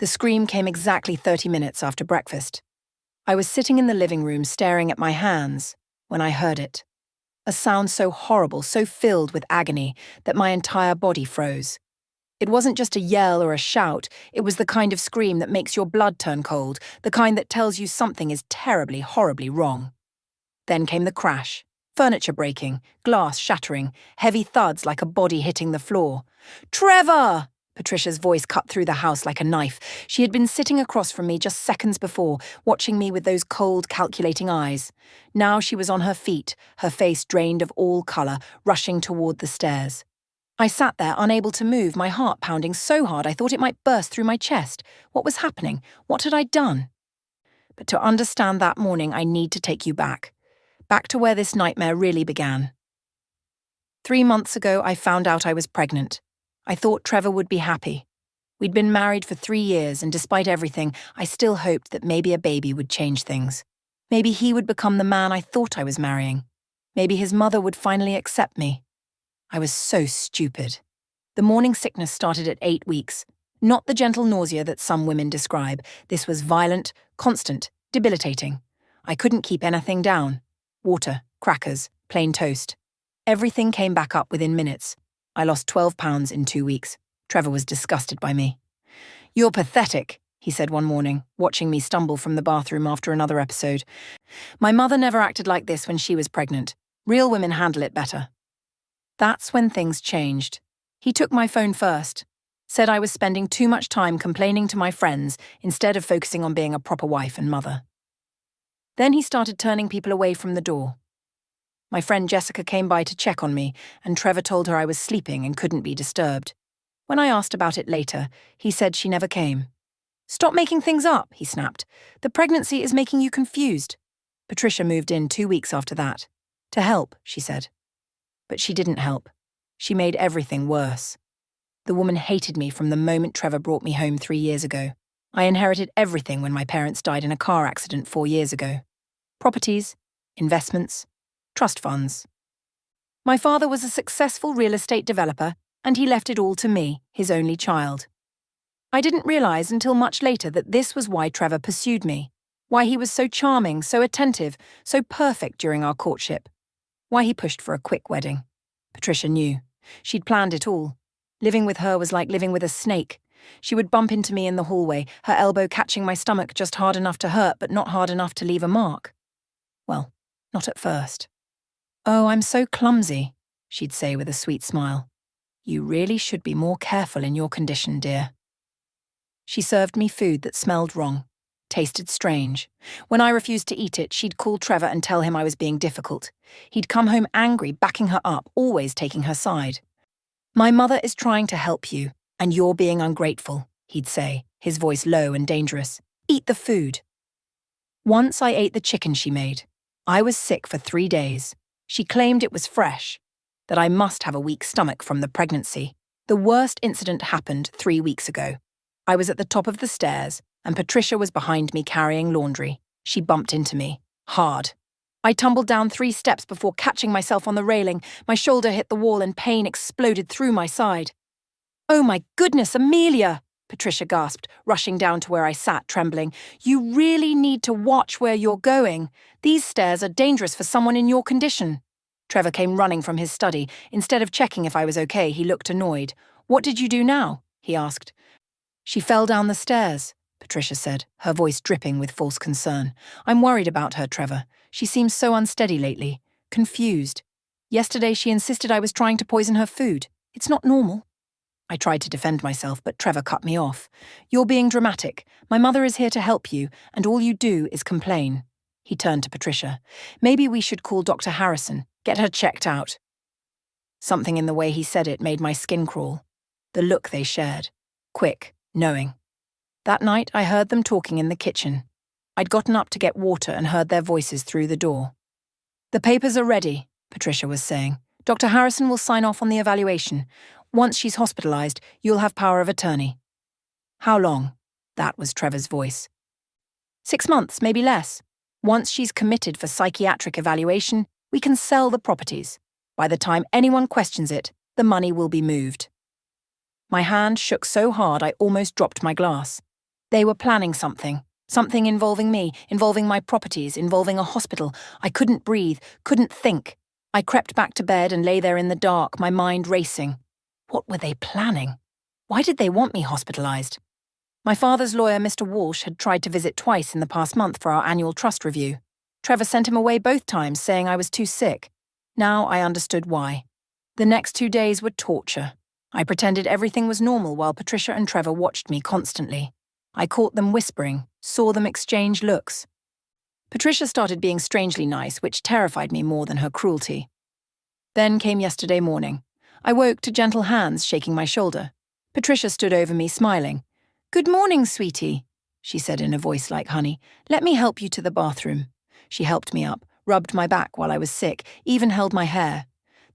The scream came exactly 30 minutes after breakfast. I was sitting in the living room staring at my hands when I heard it. A sound so horrible, so filled with agony, that my entire body froze. It wasn't just a yell or a shout, it was the kind of scream that makes your blood turn cold, the kind that tells you something is terribly, horribly wrong. Then came the crash. Furniture breaking, glass shattering, heavy thuds like a body hitting the floor. "Trevor!" Patricia's voice cut through the house like a knife. She had been sitting across from me just seconds before, watching me with those cold, calculating eyes. Now she was on her feet, her face drained of all colour, rushing toward the stairs. I sat there, unable to move, my heart pounding so hard I thought it might burst through my chest. What was happening? What had I done? But to understand that morning, I need to take you back. Back to where this nightmare really began. 3 months ago, I found out I was pregnant. I thought Trevor would be happy. We'd been married for 3 years, and despite everything, I still hoped that maybe a baby would change things. Maybe he would become the man I thought I was marrying. Maybe his mother would finally accept me. I was so stupid. The morning sickness started at 8 weeks. Not the gentle nausea that some women describe. This was violent, constant, debilitating. I couldn't keep anything down. Water, crackers, plain toast. Everything came back up within minutes. I lost 12 pounds in 2 weeks. Trevor was disgusted by me. "You're pathetic," he said one morning, watching me stumble from the bathroom after another episode. "My mother never acted like this when she was pregnant. Real women handle it better." That's when things changed. He took my phone first, said I was spending too much time complaining to my friends instead of focusing on being a proper wife and mother. Then he started turning people away from the door. My friend Jessica came by to check on me, and Trevor told her I was sleeping and couldn't be disturbed. When I asked about it later, he said she never came. "Stop making things up," he snapped. "The pregnancy is making you confused." Patricia moved in 2 weeks after that. "To help," she said. But she didn't help. She made everything worse. The woman hated me from the moment Trevor brought me home 3 years ago. I inherited everything when my parents died in a car accident 4 years ago. Properties, investments, trust funds. My father was a successful real estate developer, and he left it all to me, his only child. I didn't realise until much later that this was why Trevor pursued me, why he was so charming, so attentive, so perfect during our courtship, why he pushed for a quick wedding. Patricia knew. She'd planned it all. Living with her was like living with a snake. She would bump into me in the hallway, her elbow catching my stomach just hard enough to hurt but not hard enough to leave a mark. Well, not at first. "Oh, I'm so clumsy," she'd say with a sweet smile. "You really should be more careful in your condition, dear." She served me food that smelled wrong, tasted strange. When I refused to eat it, she'd call Trevor and tell him I was being difficult. He'd come home angry, backing her up, always taking her side. "My mother is trying to help you, and you're being ungrateful," he'd say, his voice low and dangerous. "Eat the food." Once I ate the chicken she made. I was sick for 3 days. She claimed it was fresh, that I must have a weak stomach from the pregnancy. The worst incident happened 3 weeks ago. I was at the top of the stairs, and Patricia was behind me carrying laundry. She bumped into me, hard. I tumbled down 3 steps before catching myself on the railing. My shoulder hit the wall and pain exploded through my side. "Oh my goodness, Amelia!" Patricia gasped, rushing down to where I sat, trembling. "You really need to watch where you're going. These stairs are dangerous for someone in your condition." Trevor came running from his study. Instead of checking if I was okay, he looked annoyed. "What did you do now?" he asked. "She fell down the stairs," Patricia said, her voice dripping with false concern. "I'm worried about her, Trevor. She seems so unsteady lately, confused. Yesterday she insisted I was trying to poison her food. It's not normal." I tried to defend myself, but Trevor cut me off. "You're being dramatic. My mother is here to help you, and all you do is complain." He turned to Patricia. "Maybe we should call Dr. Harrison, get her checked out." Something in the way he said it made my skin crawl. The look they shared. Quick, knowing. That night I heard them talking in the kitchen. I'd gotten up to get water and heard their voices through the door. "The papers are ready," Patricia was saying. "Dr. Harrison will sign off on the evaluation. Once she's hospitalized, you'll have power of attorney." "How long?" That was Trevor's voice. 6 months, maybe less. Once she's committed for psychiatric evaluation, we can sell the properties. By the time anyone questions it, the money will be moved." My hand shook so hard I almost dropped my glass. They were planning something. Something involving me, involving my properties, involving a hospital. I couldn't breathe, couldn't think. I crept back to bed and lay there in the dark, my mind racing. What were they planning? Why did they want me hospitalized? My father's lawyer, Mr. Walsh, had tried to visit twice in the past month for our annual trust review. Trevor sent him away both times, saying I was too sick. Now I understood why. The next 2 days were torture. I pretended everything was normal while Patricia and Trevor watched me constantly. I caught them whispering, saw them exchange looks. Patricia started being strangely nice, which terrified me more than her cruelty. Then came yesterday morning. I woke to gentle hands shaking my shoulder. Patricia stood over me, smiling. "Good morning, sweetie," she said in a voice like honey. "Let me help you to the bathroom." She helped me up, rubbed my back while I was sick, even held my hair.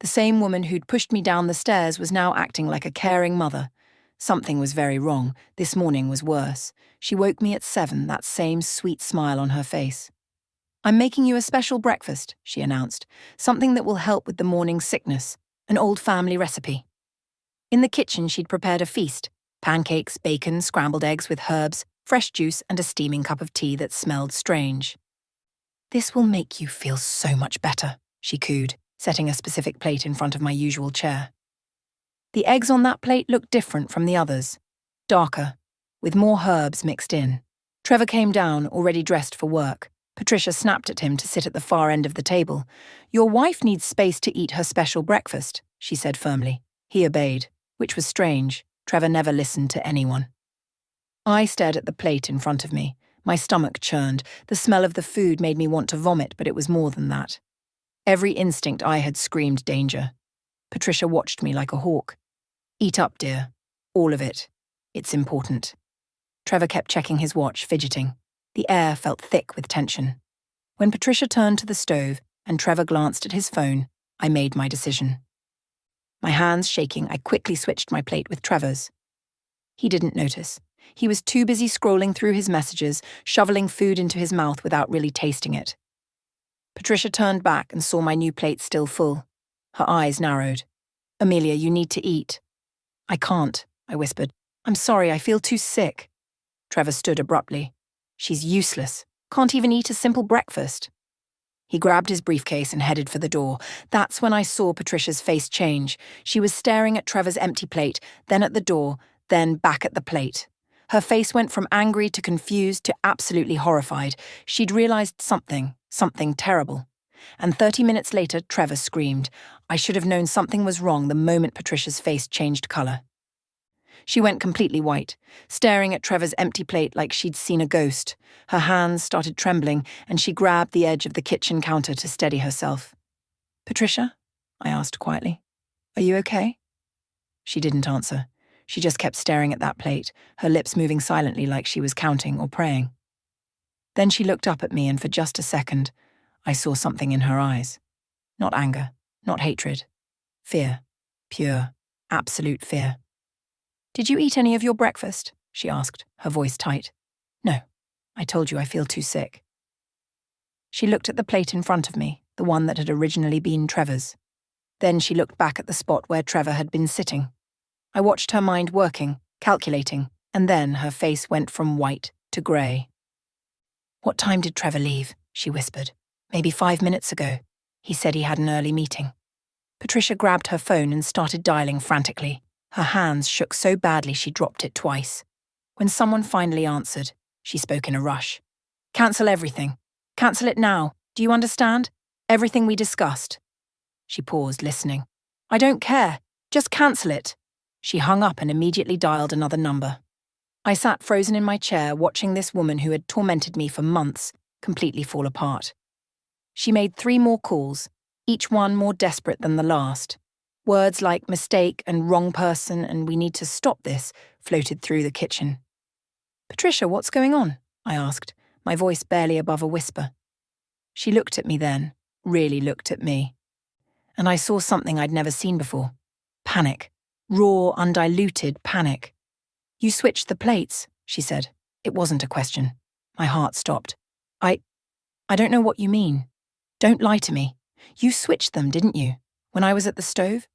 The same woman who'd pushed me down the stairs was now acting like a caring mother. Something was very wrong. This morning was worse. She woke me at 7, that same sweet smile on her face. "I'm making you a special breakfast," she announced. "Something that will help with the morning sickness. An old family recipe." In the kitchen, she'd prepared a feast. Pancakes, bacon, scrambled eggs with herbs, fresh juice, and a steaming cup of tea that smelled strange. "This will make you feel so much better," she cooed, setting a specific plate in front of my usual chair. The eggs on that plate looked different from the others. Darker, with more herbs mixed in. Trevor came down, already dressed for work. Patricia snapped at him to sit at the far end of the table. "Your wife needs space to eat her special breakfast," she said firmly. He obeyed, which was strange. Trevor never listened to anyone. I stared at the plate in front of me. My stomach churned. The smell of the food made me want to vomit, but it was more than that. Every instinct I had screamed danger. Patricia watched me like a hawk. "Eat up, dear. All of it. It's important." Trevor kept checking his watch, fidgeting. The air felt thick with tension. When Patricia turned to the stove and Trevor glanced at his phone, I made my decision. My hands shaking, I quickly switched my plate with Trevor's. He didn't notice. He was too busy scrolling through his messages, shoveling food into his mouth without really tasting it. Patricia turned back and saw my new plate still full. Her eyes narrowed. "Amelia, you need to eat." "I can't," I whispered. "I'm sorry, I feel too sick." Trevor stood abruptly. "She's useless. Can't even eat a simple breakfast." He grabbed his briefcase and headed for the door. That's when I saw Patricia's face change. She was staring at Trevor's empty plate, then at the door, then back at the plate. Her face went from angry to confused to absolutely horrified. She'd realized something terrible. And 30 minutes later, Trevor screamed. I should have known something was wrong the moment Patricia's face changed color. She went completely white, staring at Trevor's empty plate like she'd seen a ghost. Her hands started trembling, and she grabbed the edge of the kitchen counter to steady herself. "Patricia?" I asked quietly. "Are you okay?" She didn't answer. She just kept staring at that plate, her lips moving silently like she was counting or praying. Then she looked up at me, and for just a second, I saw something in her eyes. Not anger, not hatred. Fear. Pure, absolute fear. "Did you eat any of your breakfast?" she asked, her voice tight. "No. I told you I feel too sick." She looked at the plate in front of me, the one that had originally been Trevor's. Then she looked back at the spot where Trevor had been sitting. I watched her mind working, calculating, and then her face went from white to grey. "What time did Trevor leave?" she whispered. "Maybe 5 minutes ago. He said he had an early meeting." Patricia grabbed her phone and started dialing frantically. Her hands shook so badly she dropped it twice. When someone finally answered, she spoke in a rush. "Cancel everything. Cancel it now. Do you understand? Everything we discussed." She paused, listening. "I don't care. Just cancel it." She hung up and immediately dialed another number. I sat frozen in my chair, watching this woman who had tormented me for months completely fall apart. She made 3 more calls, each one more desperate than the last. Words like mistake and wrong person and we need to stop this floated through the kitchen. "Patricia, what's going on?" I asked, my voice barely above a whisper. She looked at me then, really looked at me. And I saw something I'd never seen before. Panic. Raw, undiluted panic. "You switched the plates," she said. It wasn't a question. My heart stopped. I don't know what you mean. Don't lie to me. You switched them, didn't you? When I was at the stove?"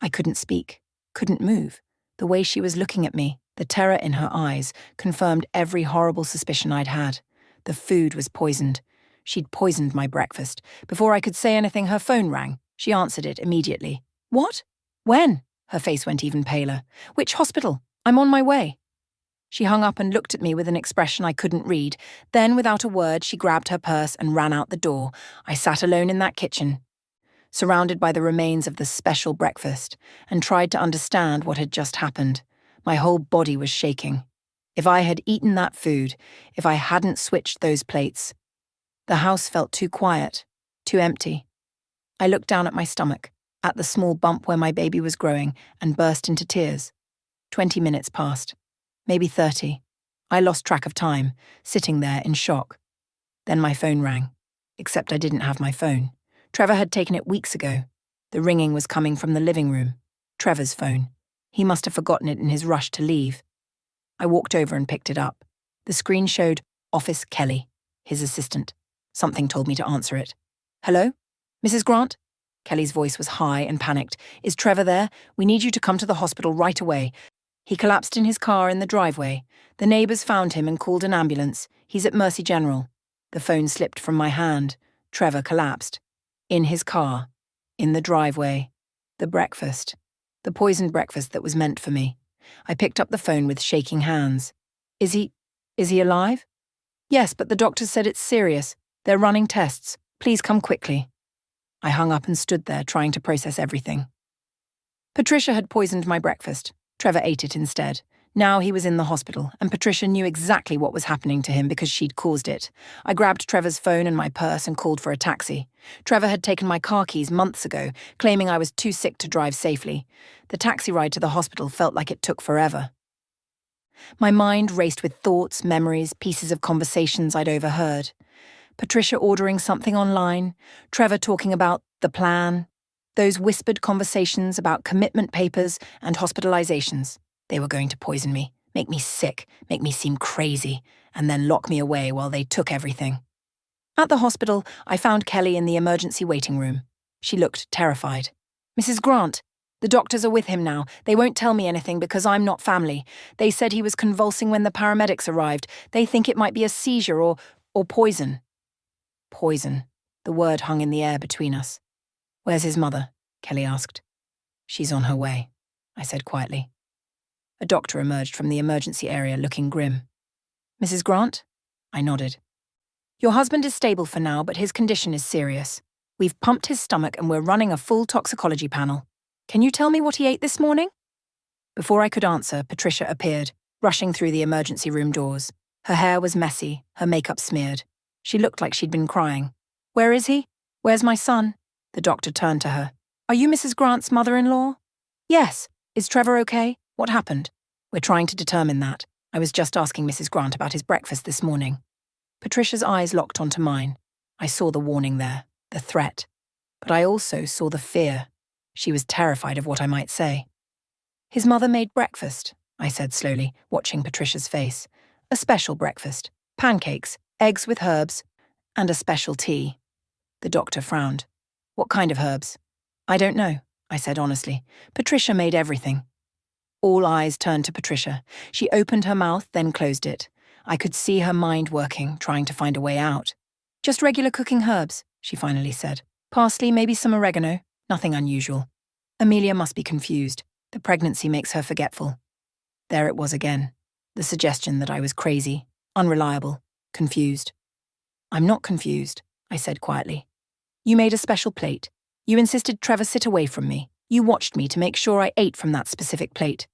I couldn't speak, couldn't move. The way she was looking at me, The terror in her eyes confirmed every horrible suspicion I'd had. The food was poisoned. She'd poisoned my breakfast. Before I could say anything, her phone rang. She answered it immediately. What? When? Her face went even paler. Which hospital? I'm on my way. She hung up and looked at me with an expression I couldn't read. Then, without a word, she grabbed her purse and ran out the door. I sat alone in that kitchen, surrounded by the remains of the special breakfast, and tried to understand what had just happened. My whole body was shaking. If I had eaten that food, if I hadn't switched those plates, the house felt too quiet, too empty. I looked down at my stomach, at the small bump where my baby was growing, and burst into tears. 20 minutes passed. Maybe 30. I lost track of time, sitting there in shock. Then my phone rang, except I didn't have my phone. Trevor had taken it weeks ago. The ringing was coming from the living room. Trevor's phone. He must have forgotten it in his rush to leave. I walked over and picked it up. The screen showed Office Kelly, his assistant. Something told me to answer it. Hello? Mrs. Grant? Kelly's voice was high and panicked. Is Trevor there? We need you to come to the hospital right away. He collapsed in his car in the driveway. The neighbours found him and called an ambulance. He's at Mercy General. The phone slipped from my hand. Trevor collapsed. In his car. In the driveway. The breakfast. The poisoned breakfast that was meant for me. I picked up the phone with shaking hands. Is he alive? Yes, but the doctor said it's serious. They're running tests. Please come quickly. I hung up and stood there trying to process everything. Patricia had poisoned my breakfast. Trevor ate it instead. Now he was in the hospital, and Patricia knew exactly what was happening to him because she'd caused it. I grabbed Trevor's phone and my purse and called for a taxi. Trevor had taken my car keys months ago, claiming I was too sick to drive safely. The taxi ride to the hospital felt like it took forever. My mind raced with thoughts, memories, pieces of conversations I'd overheard. Patricia ordering something online, Trevor talking about the plan, those whispered conversations about commitment papers and hospitalizations. They were going to poison me, make me sick, make me seem crazy, and then lock me away while they took everything. At the hospital, I found Kelly in the emergency waiting room. She looked terrified. Mrs. Grant, the doctors are with him now. They won't tell me anything because I'm not family. They said he was convulsing when the paramedics arrived. They think it might be a seizure or poison. Poison. The word hung in the air between us. Where's his mother? Kelly asked. She's on her way, I said quietly. A doctor emerged from the emergency area looking grim. Mrs. Grant? I nodded. Your husband is stable for now, but his condition is serious. We've pumped his stomach and we're running a full toxicology panel. Can you tell me what he ate this morning? Before I could answer, Patricia appeared, rushing through the emergency room doors. Her hair was messy, her makeup smeared. She looked like she'd been crying. Where is he? Where's my son? The doctor turned to her. Are you Mrs. Grant's mother-in-law? Yes. Is Trevor okay? What happened? We're trying to determine that. I was just asking Mrs. Grant about his breakfast this morning. Patricia's eyes locked onto mine. I saw the warning there, the threat. But I also saw the fear. She was terrified of what I might say. His mother made breakfast, I said slowly, watching Patricia's face. A special breakfast. Pancakes, eggs with herbs, and a special tea. The doctor frowned. What kind of herbs? I don't know, I said honestly. Patricia made everything. All eyes turned to Patricia. She opened her mouth, then closed it. I could see her mind working, trying to find a way out. Just regular cooking herbs, she finally said. Parsley, maybe some oregano. Nothing unusual. Amelia must be confused. The pregnancy makes her forgetful. There it was again. The suggestion that I was crazy, unreliable, confused. I'm not confused, I said quietly. You made a special plate. You insisted Trevor sit away from me. You watched me to make sure I ate from that specific plate.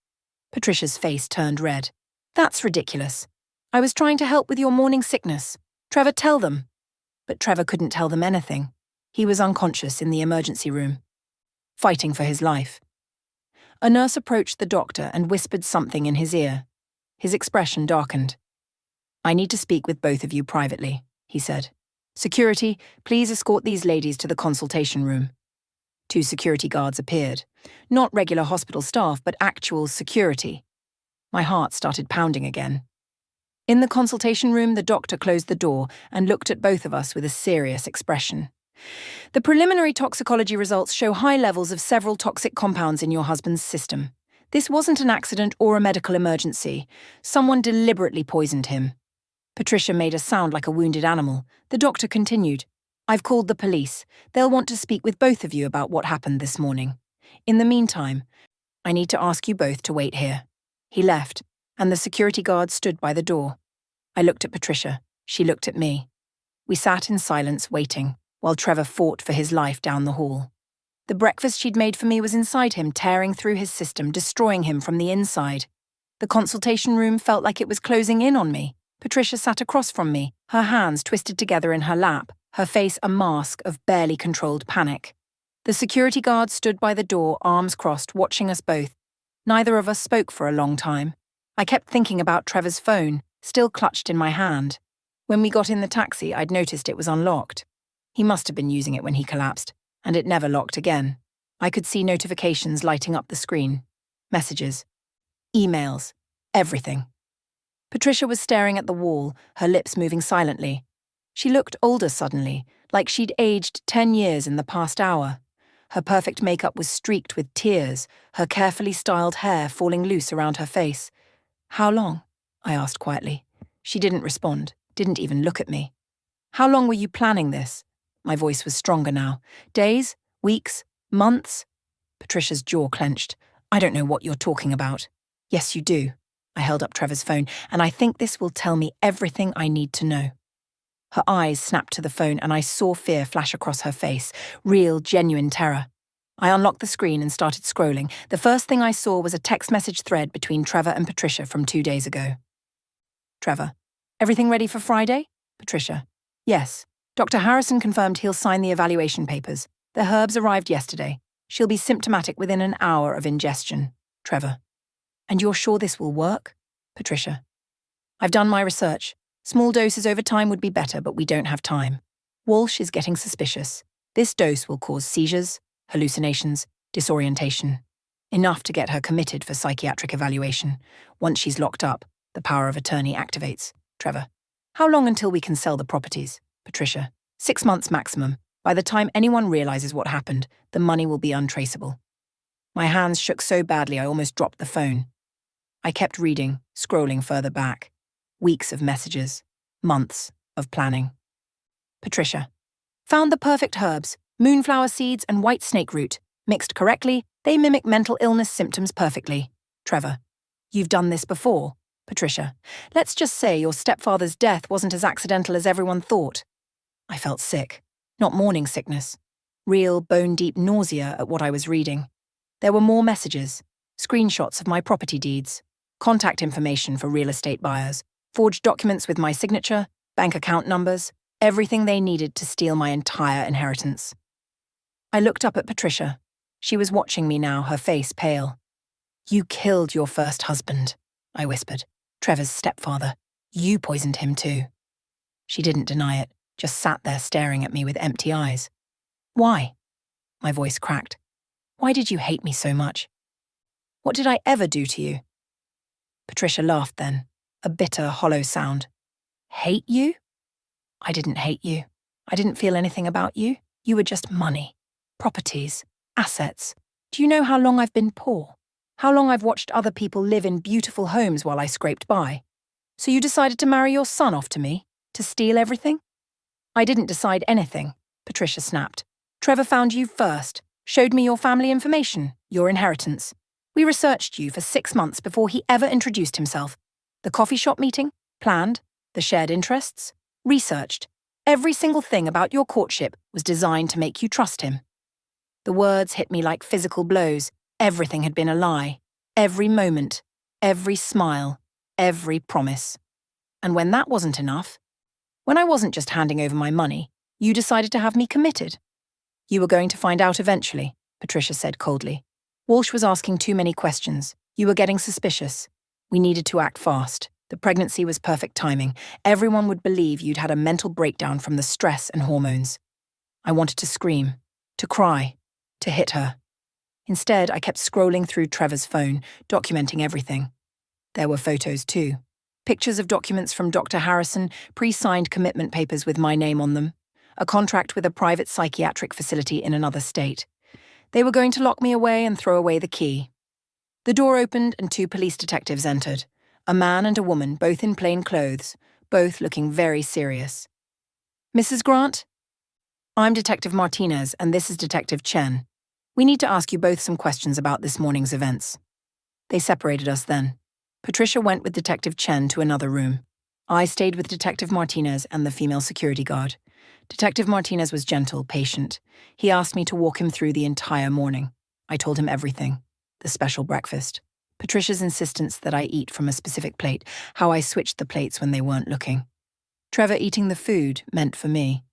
Patricia's face turned red. That's ridiculous. I was trying to help with your morning sickness. Trevor, tell them. But Trevor couldn't tell them anything. He was unconscious in the emergency room, fighting for his life. A nurse approached the doctor and whispered something in his ear. His expression darkened. I need to speak with both of you privately, he said. Security, please escort these ladies to the consultation room. 2 security guards appeared. Not regular hospital staff, but actual security. My heart started pounding again. In the consultation room, the doctor closed the door and looked at both of us with a serious expression. The preliminary toxicology results show high levels of several toxic compounds in your husband's system. This wasn't an accident or a medical emergency. Someone deliberately poisoned him. Patricia made a sound like a wounded animal. The doctor continued, "I've called the police. They'll want to speak with both of you about what happened this morning. In the meantime, I need to ask you both to wait here." He left, and the security guard stood by the door. I looked at Patricia. She looked at me. We sat in silence waiting, while Trevor fought for his life down the hall. The breakfast she'd made for me was inside him, tearing through his system, destroying him from the inside. The consultation room felt like it was closing in on me. Patricia sat across from me, her hands twisted together in her lap, her face a mask of barely controlled panic. The security guard stood by the door, arms crossed, watching us both. Neither of us spoke for a long time. I kept thinking about Trevor's phone, still clutched in my hand. When we got in the taxi, I'd noticed it was unlocked. He must have been using it when he collapsed, and it never locked again. I could see notifications lighting up the screen. Messages. Emails. Everything. Patricia was staring at the wall, her lips moving silently. She looked older suddenly, like she'd aged 10 years in the past hour. Her perfect makeup was streaked with tears, her carefully styled hair falling loose around her face. "How long?" I asked quietly. She didn't respond, didn't even look at me. "How long were you planning this?" My voice was stronger now. "Days? Weeks? Months?" Patricia's jaw clenched. "I don't know what you're talking about." "Yes, you do." I held up Trevor's phone, "and I think this will tell me everything I need to know." Her eyes snapped to the phone, and I saw fear flash across her face, real, genuine terror. I unlocked the screen and started scrolling. The first thing I saw was a text message thread between Trevor and Patricia from 2 days ago. Trevor: "Everything ready for Friday?" Patricia: "Yes. Dr. Harrison confirmed he'll sign the evaluation papers. The herbs arrived yesterday. She'll be symptomatic within an hour of ingestion." Trevor: "And you're sure this will work?" Patricia: "I've done my research. Small doses over time would be better, but we don't have time. Walsh is getting suspicious. This dose will cause seizures, hallucinations, disorientation. Enough to get her committed for psychiatric evaluation. Once she's locked up, the power of attorney activates." Trevor: "How long until we can sell the properties?" Patricia: 6 months maximum. By the time anyone realizes what happened, the money will be untraceable." My hands shook so badly I almost dropped the phone. I kept reading, scrolling further back. Weeks of messages. Months of planning. Patricia: "Found the perfect herbs, moonflower seeds and white snake root. Mixed correctly, they mimic mental illness symptoms perfectly." Trevor: "You've done this before?" Patricia: "Let's just say your stepfather's death wasn't as accidental as everyone thought." I felt sick. Not morning sickness. Real, bone-deep nausea at what I was reading. There were more messages. Screenshots of my property deeds. Contact information for real estate buyers. Forged documents with my signature, bank account numbers, everything they needed to steal my entire inheritance. I looked up at Patricia. She was watching me now, her face pale. "You killed your first husband," I whispered. "Trevor's stepfather. You poisoned him too." She didn't deny it, just sat there staring at me with empty eyes. "Why?" My voice cracked. "Why did you hate me so much? What did I ever do to you?" Patricia laughed then, a bitter, hollow sound. "Hate you? I didn't hate you. I didn't feel anything about you. You were just money, properties, assets. Do you know how long I've been poor? How long I've watched other people live in beautiful homes while I scraped by? So you decided to marry your son off to me? To steal everything?" "I didn't decide anything," Patricia snapped. "Trevor found you first, showed me your family information, your inheritance. We researched you for 6 months before he ever introduced himself. The coffee shop meeting, planned, the shared interests, researched. Every single thing about your courtship was designed to make you trust him." The words hit me like physical blows. Everything had been a lie. Every moment, every smile, every promise. And when that wasn't enough, when I wasn't just handing over my money, you decided to have me committed. "You were going to find out eventually," Patricia said coldly. "Walsh was asking too many questions. You were getting suspicious. We needed to act fast. The pregnancy was perfect timing. Everyone would believe you'd had a mental breakdown from the stress and hormones." I wanted to scream, to cry, to hit her. Instead, I kept scrolling through Trevor's phone, documenting everything. There were photos too. Pictures of documents from Dr. Harrison, pre-signed commitment papers with my name on them, a contract with a private psychiatric facility in another state. They were going to lock me away and throw away the key. The door opened and 2 police detectives entered, a man and a woman, both in plain clothes, both looking very serious. Mrs. Grant? I'm Detective Martinez, and this is Detective Chen. We need to ask you both some questions about this morning's events. They separated us then. Patricia went with Detective Chen to another room. I stayed with Detective Martinez and the female security guard. Detective Martinez was gentle, patient. He asked me to walk him through the entire morning. I told him everything. The special breakfast. Patricia's insistence that I eat from a specific plate, how I switched the plates when they weren't looking. Trevor eating the food meant for me.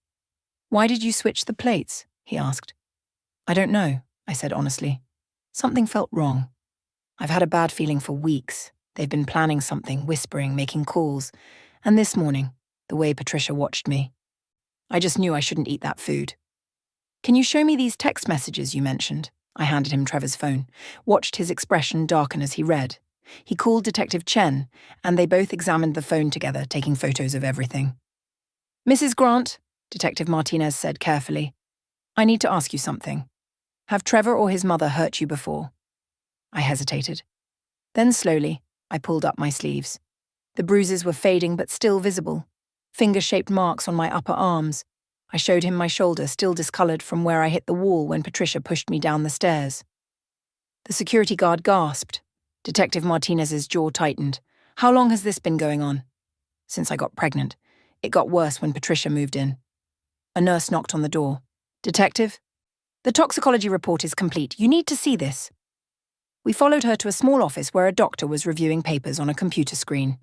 Why did you switch the plates? He asked. I don't know, I said honestly. Something felt wrong. I've had a bad feeling for weeks. They've been planning something, whispering, making calls. And this morning, the way Patricia watched me. I just knew I shouldn't eat that food. Can you show me these text messages you mentioned? I handed him Trevor's phone, watched his expression darken as he read. He called Detective Chen, and they both examined the phone together, taking photos of everything. Mrs. Grant, Detective Martinez said carefully, I need to ask you something. Have Trevor or his mother hurt you before? I hesitated. Then slowly, I pulled up my sleeves. The bruises were fading but still visible. Finger-shaped marks on my upper arms. I showed him my shoulder, still discolored from where I hit the wall when Patricia pushed me down the stairs. The security guard gasped. Detective Martinez's jaw tightened. How long has this been going on? Since I got pregnant. It got worse when Patricia moved in. A nurse knocked on the door. Detective? The toxicology report is complete. You need to see this. We followed her to a small office where a doctor was reviewing papers on a computer screen.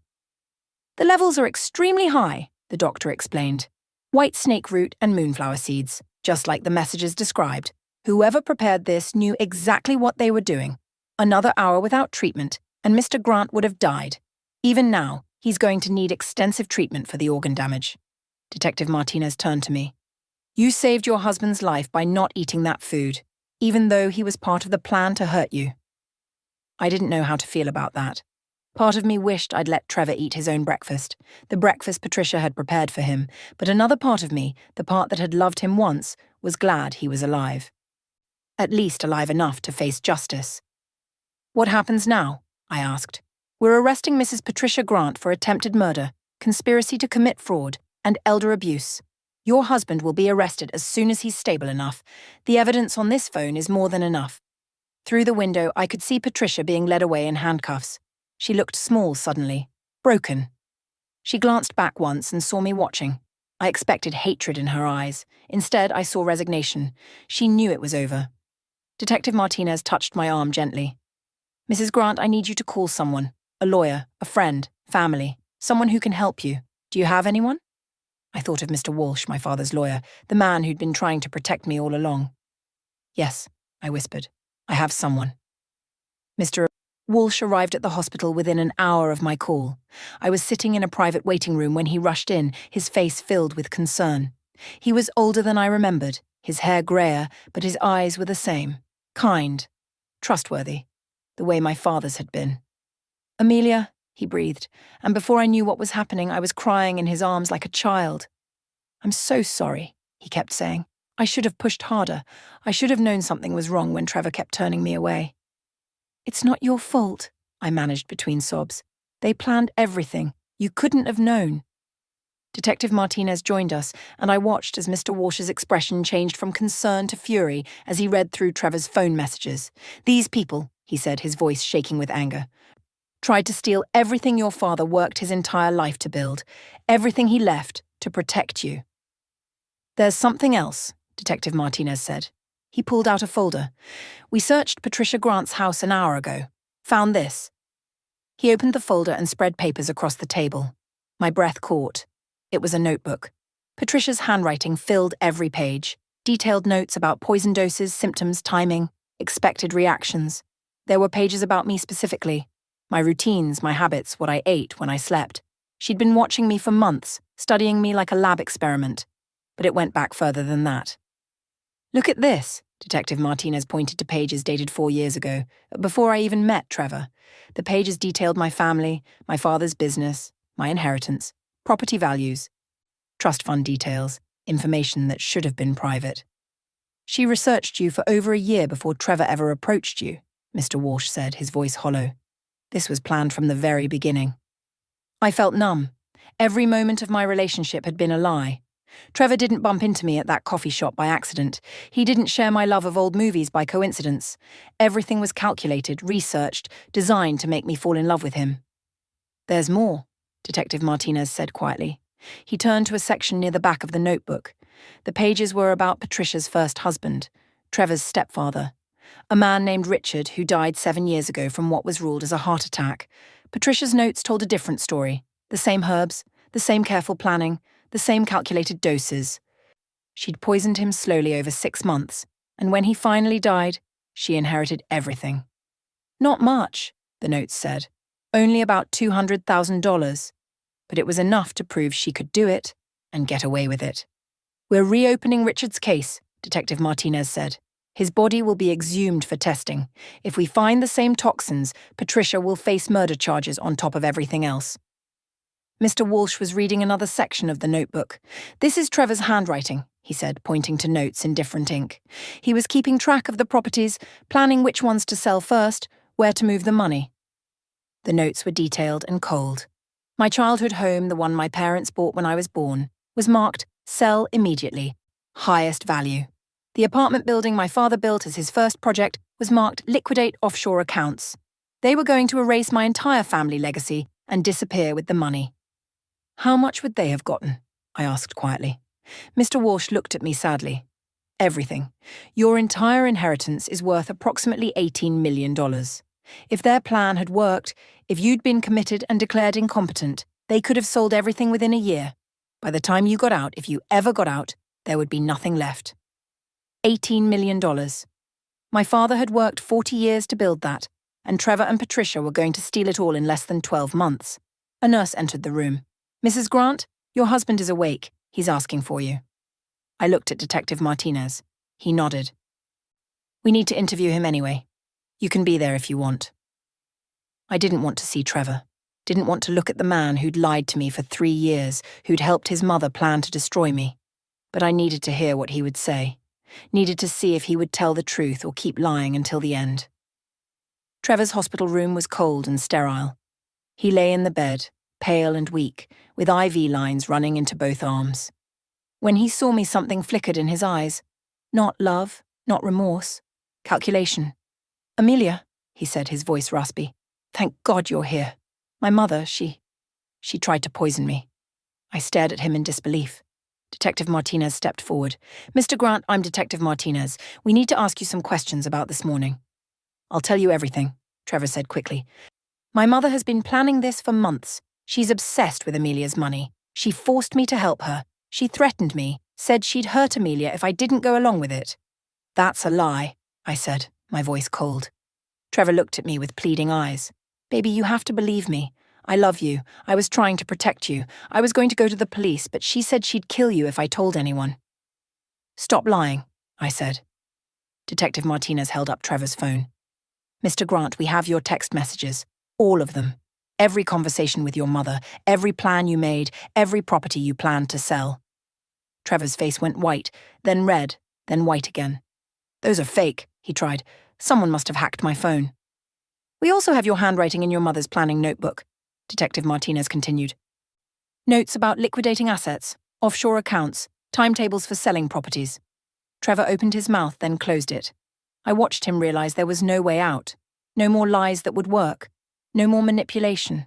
The levels are extremely high, the doctor explained. White snake root and moonflower seeds, just like the messages described. Whoever prepared this knew exactly what they were doing. Another hour without treatment, and Mr. Grant would have died. Even now, he's going to need extensive treatment for the organ damage. Detective Martinez turned to me. You saved your husband's life by not eating that food, even though he was part of the plan to hurt you. I didn't know how to feel about that. Part of me wished I'd let Trevor eat his own breakfast, the breakfast Patricia had prepared for him, but another part of me, the part that had loved him once, was glad he was alive. At least alive enough to face justice. What happens now? I asked. We're arresting Mrs. Patricia Grant for attempted murder, conspiracy to commit fraud, and elder abuse. Your husband will be arrested as soon as he's stable enough. The evidence on this phone is more than enough. Through the window, I could see Patricia being led away in handcuffs. She looked small suddenly, broken. She glanced back once and saw me watching. I expected hatred in her eyes. Instead, I saw resignation. She knew it was over. Detective Martinez touched my arm gently. Mrs. Grant, I need you to call someone. A lawyer, a friend, family, someone who can help you. Do you have anyone? I thought of Mr. Walsh, my father's lawyer, the man who'd been trying to protect me all along. Yes, I whispered. I have someone. Mr. Walsh arrived at the hospital within an hour of my call. I was sitting in a private waiting room when he rushed in, his face filled with concern. He was older than I remembered, his hair grayer, but his eyes were the same. Kind. Trustworthy. The way my father's had been. Amelia, he breathed, and before I knew what was happening, I was crying in his arms like a child. I'm so sorry, he kept saying. I should have pushed harder. I should have known something was wrong when Trevor kept turning me away. It's not your fault, I managed between sobs. They planned everything. You couldn't have known. Detective Martinez joined us, and I watched as Mr. Walsh's expression changed from concern to fury as he read through Trevor's phone messages. These people, he said, his voice shaking with anger, tried to steal everything your father worked his entire life to build, everything he left to protect you. There's something else, Detective Martinez said. He pulled out a folder. We searched Patricia Grant's house an hour ago. Found this. He opened the folder and spread papers across the table. My breath caught. It was a notebook. Patricia's handwriting filled every page. Detailed notes about poison doses, symptoms, timing, expected reactions. There were pages about me specifically. My routines, my habits, what I ate when I slept. She'd been watching me for months, studying me like a lab experiment. But it went back further than that. Look at this, Detective Martinez pointed to pages dated 4 years ago, before I even met Trevor. The pages detailed my family, my father's business, my inheritance, property values, trust fund details, information that should have been private. She researched you for over a year before Trevor ever approached you, Mr. Walsh said, his voice hollow. This was planned from the very beginning. I felt numb. Every moment of my relationship had been a lie. Trevor didn't bump into me at that coffee shop by accident. He didn't share my love of old movies by coincidence. Everything was calculated, researched, designed to make me fall in love with him. There's more, Detective Martinez said quietly. He turned to a section near the back of the notebook. The pages were about Patricia's first husband, Trevor's stepfather, a man named Richard who died 7 years ago from what was ruled as a heart attack. Patricia's notes told a different story. The same herbs, the same careful planning, the same calculated doses. She'd poisoned him slowly over 6 months, and when he finally died, she inherited everything. Not much, the notes said. Only about $200,000. But it was enough to prove she could do it and get away with it. We're reopening Richard's case, Detective Martinez said. His body will be exhumed for testing. If we find the same toxins, Patricia will face murder charges on top of everything else. Mr. Walsh was reading another section of the notebook. This is Trevor's handwriting, he said, pointing to notes in different ink. He was keeping track of the properties, planning which ones to sell first, where to move the money. The notes were detailed and cold. My childhood home, the one my parents bought when I was born, was marked Sell Immediately, Highest Value. The apartment building my father built as his first project was marked Liquidate Offshore Accounts. They were going to erase my entire family legacy and disappear with the money. How much would they have gotten? I asked quietly. Mr. Walsh looked at me sadly. Everything. Your entire inheritance is worth approximately $18 million. If their plan had worked, if you'd been committed and declared incompetent, they could have sold everything within a year. By the time you got out, if you ever got out, there would be nothing left. $18 million. My father had worked 40 years to build that, and Trevor and Patricia were going to steal it all in less than 12 months. A nurse entered the room. Mrs. Grant, your husband is awake. He's asking for you. I looked at Detective Martinez. He nodded. We need to interview him anyway. You can be there if you want. I didn't want to see Trevor. Didn't want to look at the man who'd lied to me for 3 years, who'd helped his mother plan to destroy me. But I needed to hear what he would say. Needed to see if he would tell the truth or keep lying until the end. Trevor's hospital room was cold and sterile. He lay in the bed, pale and weak, with IV lines running into both arms. When he saw me, something flickered in his eyes. Not love, not remorse. Calculation. Amelia, he said, his voice raspy. Thank God you're here. My mother, she tried to poison me. I stared at him in disbelief. Detective Martinez stepped forward. Mr. Grant, I'm Detective Martinez. We need to ask you some questions about this morning. I'll tell you everything, Trevor said quickly. My mother has been planning this for months. She's obsessed with Amelia's money. She forced me to help her. She threatened me, said she'd hurt Amelia if I didn't go along with it. That's a lie, I said, my voice cold. Trevor looked at me with pleading eyes. Baby, you have to believe me. I love you. I was trying to protect you. I was going to go to the police, but she said she'd kill you if I told anyone. Stop lying, I said. Detective Martinez held up Trevor's phone. Mr. Grant, we have your text messages. All of them. Every conversation with your mother, every plan you made, every property you planned to sell. Trevor's face went white, then red, then white again. Those are fake, he tried. Someone must have hacked my phone. We also have your handwriting in your mother's planning notebook, Detective Martinez continued. Notes about liquidating assets, offshore accounts, timetables for selling properties. Trevor opened his mouth, then closed it. I watched him realize there was no way out. No more lies that would work. No more manipulation.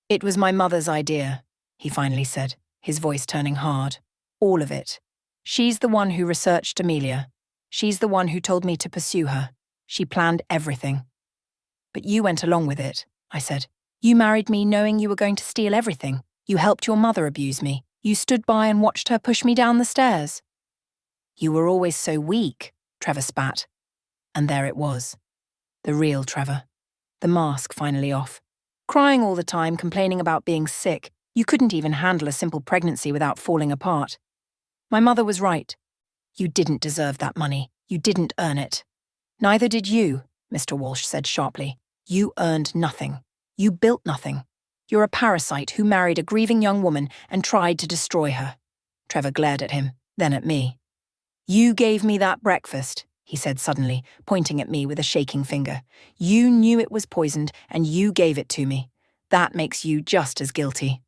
It was my mother's idea, he finally said, his voice turning hard. All of it. She's the one who researched Amelia. She's the one who told me to pursue her. She planned everything. But you went along with it, I said. You married me knowing you were going to steal everything. You helped your mother abuse me. You stood by and watched her push me down the stairs. You were always so weak, Trevor spat. And there it was. The real Trevor. The mask finally off. Crying all the time, complaining about being sick. You couldn't even handle a simple pregnancy without falling apart. My mother was right. You didn't deserve that money. You didn't earn it. Neither did you, Mr. Walsh said sharply. You earned nothing. You built nothing. You're a parasite who married a grieving young woman and tried to destroy her. Trevor glared at him, then at me. You gave me that breakfast, he said suddenly, pointing at me with a shaking finger. You knew it was poisoned, and you gave it to me. That makes you just as guilty.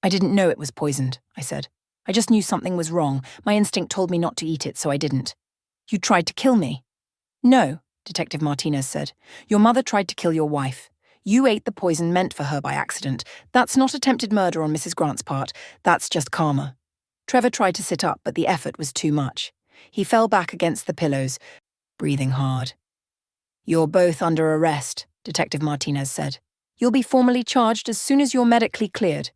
I didn't know it was poisoned, I said. I just knew something was wrong. My instinct told me not to eat it, so I didn't. You tried to kill me. No, Detective Martinez said. Your mother tried to kill your wife. You ate the poison meant for her by accident. That's not attempted murder on Mrs. Grant's part. That's just karma. Trevor tried to sit up, but the effort was too much. He fell back against the pillows, breathing hard. You're both under arrest, Detective Martinez said. You'll be formally charged as soon as you're medically cleared.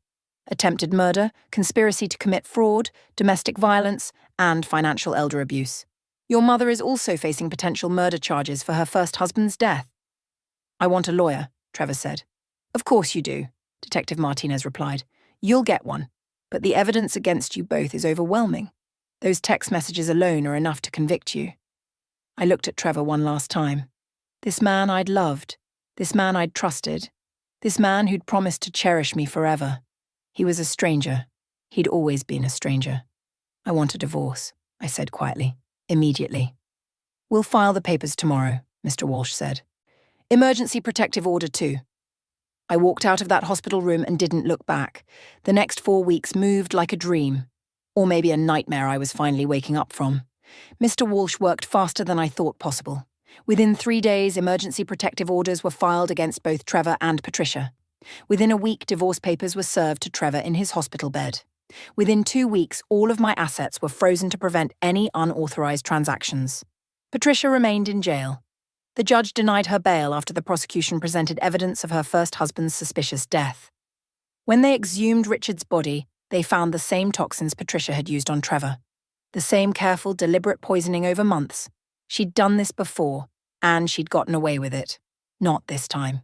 Attempted murder, conspiracy to commit fraud, domestic violence, and financial elder abuse. Your mother is also facing potential murder charges for her first husband's death. I want a lawyer, Trevor said. Of course you do, Detective Martinez replied. You'll get one, but the evidence against you both is overwhelming. Those text messages alone are enough to convict you. I looked at Trevor one last time. This man I'd loved, this man I'd trusted, this man who'd promised to cherish me forever. He was a stranger. He'd always been a stranger. I want a divorce, I said quietly, immediately. We'll file the papers tomorrow, Mr. Walsh said. Emergency protective order too. I walked out of that hospital room and didn't look back. The next 4 weeks moved like a dream. Or maybe a nightmare I was finally waking up from. Mr. Walsh worked faster than I thought possible. Within 3 days, emergency protective orders were filed against both Trevor and Patricia. Within a week, divorce papers were served to Trevor in his hospital bed. Within 2 weeks, all of my assets were frozen to prevent any unauthorized transactions. Patricia remained in jail. The judge denied her bail after the prosecution presented evidence of her first husband's suspicious death. When they exhumed Richard's body, they found the same toxins Patricia had used on Trevor. The same careful, deliberate poisoning over months. She'd done this before, and she'd gotten away with it. Not this time.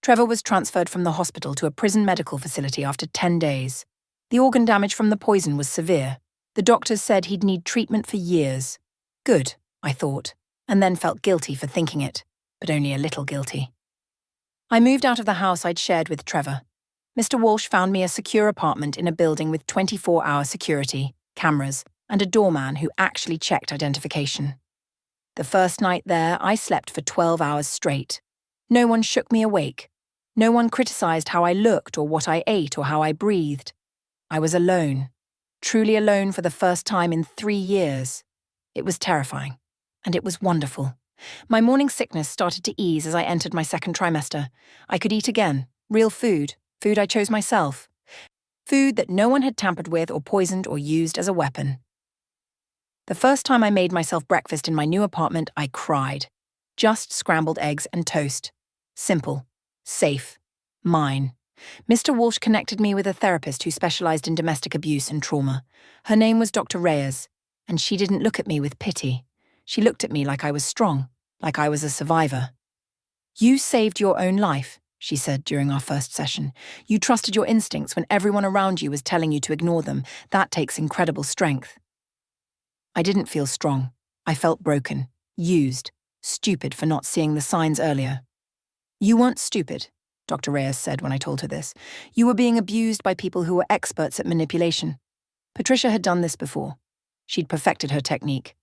Trevor was transferred from the hospital to a prison medical facility after 10 days. The organ damage from the poison was severe. The doctors said he'd need treatment for years. Good, I thought, and then felt guilty for thinking it, but only a little guilty. I moved out of the house I'd shared with Trevor. Mr. Walsh found me a secure apartment in a building with 24-hour security, cameras, and a doorman who actually checked identification. The first night there, I slept for 12 hours straight. No one shook me awake. No one criticized how I looked or what I ate or how I breathed. I was alone, truly alone for the first time in 3 years. It was terrifying, and it was wonderful. My morning sickness started to ease as I entered my second trimester. I could eat again, real food I chose myself. Food that no one had tampered with or poisoned or used as a weapon. The first time I made myself breakfast in my new apartment, I cried. Just scrambled eggs and toast. Simple. Safe. Mine. Mr. Walsh connected me with a therapist who specialized in domestic abuse and trauma. Her name was Dr. Reyes, and she didn't look at me with pity. She looked at me like I was strong, like I was a survivor. You saved your own life, she said during our first session. You trusted your instincts when everyone around you was telling you to ignore them. That takes incredible strength. I didn't feel strong. I felt broken, used, stupid for not seeing the signs earlier. You weren't stupid, Dr. Reyes said when I told her this. You were being abused by people who were experts at manipulation. Patricia had done this before. She'd perfected her technique.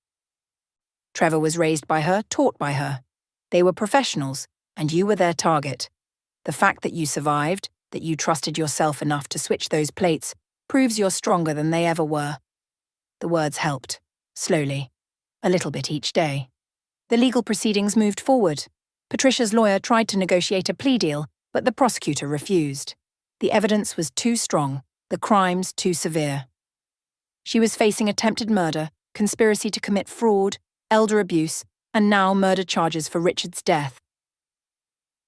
Trevor was raised by her, taught by her. They were professionals, and you were their target. The fact that you survived, that you trusted yourself enough to switch those plates, proves you're stronger than they ever were. The words helped, slowly, a little bit each day. The legal proceedings moved forward. Patricia's lawyer tried to negotiate a plea deal, but the prosecutor refused. The evidence was too strong, the crimes too severe. She was facing attempted murder, conspiracy to commit fraud, elder abuse, and now murder charges for Richard's death.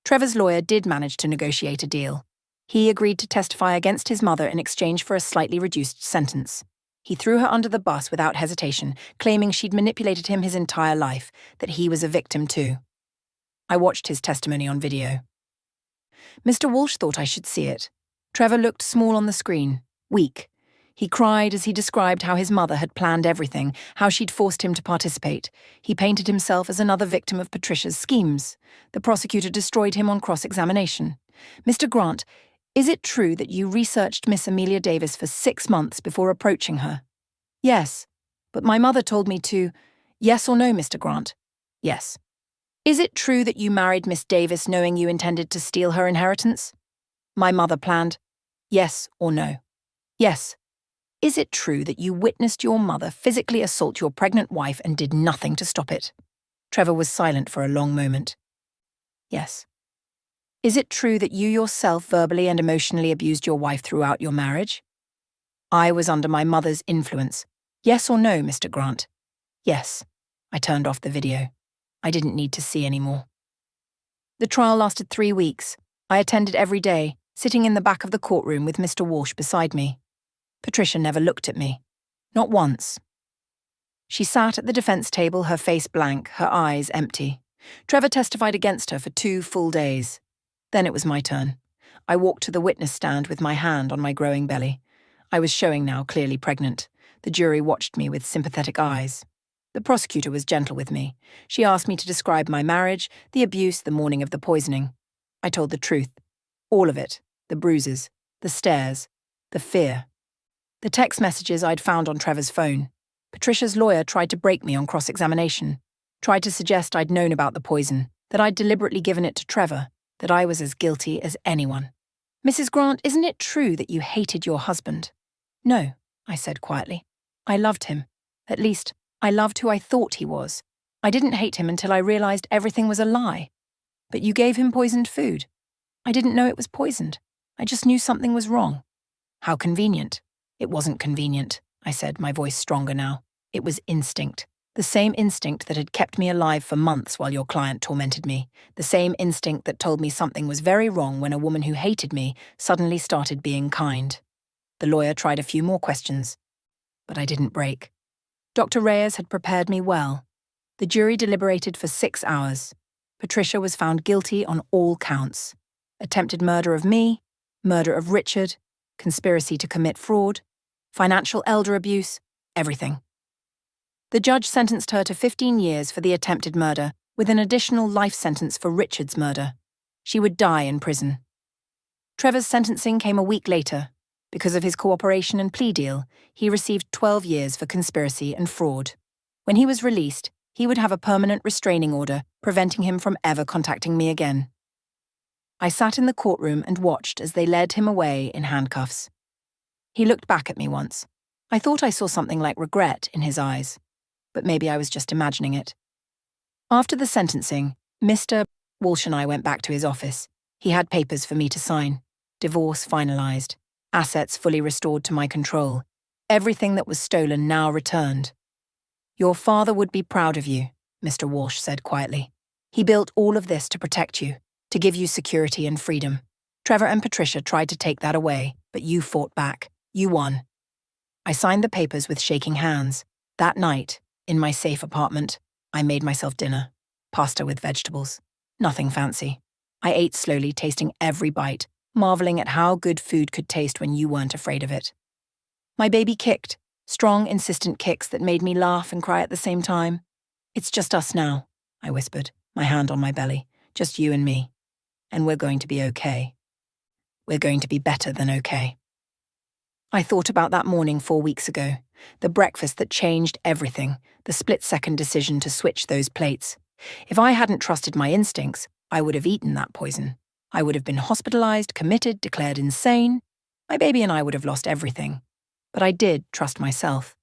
Trevor's lawyer did manage to negotiate a deal. He agreed to testify against his mother in exchange for a slightly reduced sentence. He threw her under the bus without hesitation, claiming she'd manipulated him his entire life, that he was a victim too. I watched his testimony on video. Mr. Walsh thought I should see it. Trevor looked small on the screen, weak. He cried as he described how his mother had planned everything, how she'd forced him to participate. He painted himself as another victim of Patricia's schemes. The prosecutor destroyed him on cross-examination. Mr. Grant, is it true that you researched Miss Amelia Davis for 6 months before approaching her? Yes, but my mother told me to. Yes or no, Mr. Grant? Yes. Is it true that you married Miss Davis knowing you intended to steal her inheritance? My mother planned. Yes or no? Yes. Is it true that you witnessed your mother physically assault your pregnant wife and did nothing to stop it? Trevor was silent for a long moment. Yes. Is it true that you yourself verbally and emotionally abused your wife throughout your marriage? I was under my mother's influence. Yes or no, Mr. Grant? Yes. I turned off the video. I didn't need to see anymore. The trial lasted 3 weeks. I attended every day, sitting in the back of the courtroom with Mr. Walsh beside me. Patricia never looked at me. Not once. She sat at the defense table, her face blank, her eyes empty. Trevor testified against her for 2 full days. Then it was my turn. I walked to the witness stand with my hand on my growing belly. I was showing now, clearly pregnant. The jury watched me with sympathetic eyes. The prosecutor was gentle with me. She asked me to describe my marriage, the abuse, the morning of the poisoning. I told the truth. All of it. The bruises, the stares, the fear. The text messages I'd found on Trevor's phone. Patricia's lawyer tried to break me on cross-examination, tried to suggest I'd known about the poison, that I'd deliberately given it to Trevor, that I was as guilty as anyone. Mrs. Grant, isn't it true that you hated your husband? No, I said quietly. I loved him. At least, I loved who I thought he was. I didn't hate him until I realized everything was a lie. But you gave him poisoned food. I didn't know it was poisoned. I just knew something was wrong. How convenient. It wasn't convenient, I said, my voice stronger now. It was instinct. The same instinct that had kept me alive for months while your client tormented me. The same instinct that told me something was very wrong when a woman who hated me suddenly started being kind. The lawyer tried a few more questions, but I didn't break. Dr. Reyes had prepared me well. The jury deliberated for 6 hours. Patricia was found guilty on all counts. Attempted murder of me, murder of Richard, conspiracy to commit fraud, financial elder abuse, everything. The judge sentenced her to 15 years for the attempted murder, with an additional life sentence for Richard's murder. She would die in prison. Trevor's sentencing came a week later. Because of his cooperation and plea deal, he received 12 years for conspiracy and fraud. When he was released, he would have a permanent restraining order, preventing him from ever contacting me again. I sat in the courtroom and watched as they led him away in handcuffs. He looked back at me once. I thought I saw something like regret in his eyes, but maybe I was just imagining it. After the sentencing, Mr. Walsh and I went back to his office. He had papers for me to sign. Divorce finalized. Assets fully restored to my control. Everything that was stolen now returned. Your father would be proud of you, Mr. Walsh said quietly. He built all of this to protect you, to give you security and freedom. Trevor and Patricia tried to take that away, but you fought back. You won. I signed the papers with shaking hands. That night, in my safe apartment, I made myself dinner. Pasta with vegetables. Nothing fancy. I ate slowly, tasting every bite, marveling at how good food could taste when you weren't afraid of it. My baby kicked, strong, insistent kicks that made me laugh and cry at the same time. It's just us now, I whispered, my hand on my belly. Just you and me. And we're going to be okay. We're going to be better than okay. I thought about that morning 4 weeks ago, the breakfast that changed everything, the split-second decision to switch those plates. If I hadn't trusted my instincts, I would have eaten that poison. I would have been hospitalized, committed, declared insane. My baby and I would have lost everything. But I did trust myself,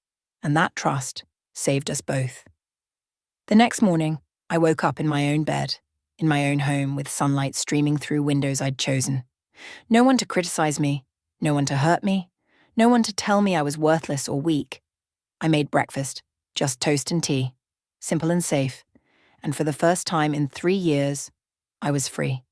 and that trust saved us both. The next morning, I woke up in my own bed, in my own home with sunlight streaming through windows I'd chosen. No one to criticize me, no one to hurt me, no one to tell me I was worthless or weak. I made breakfast, just toast and tea, simple and safe, and for the first time in 3 years, I was free.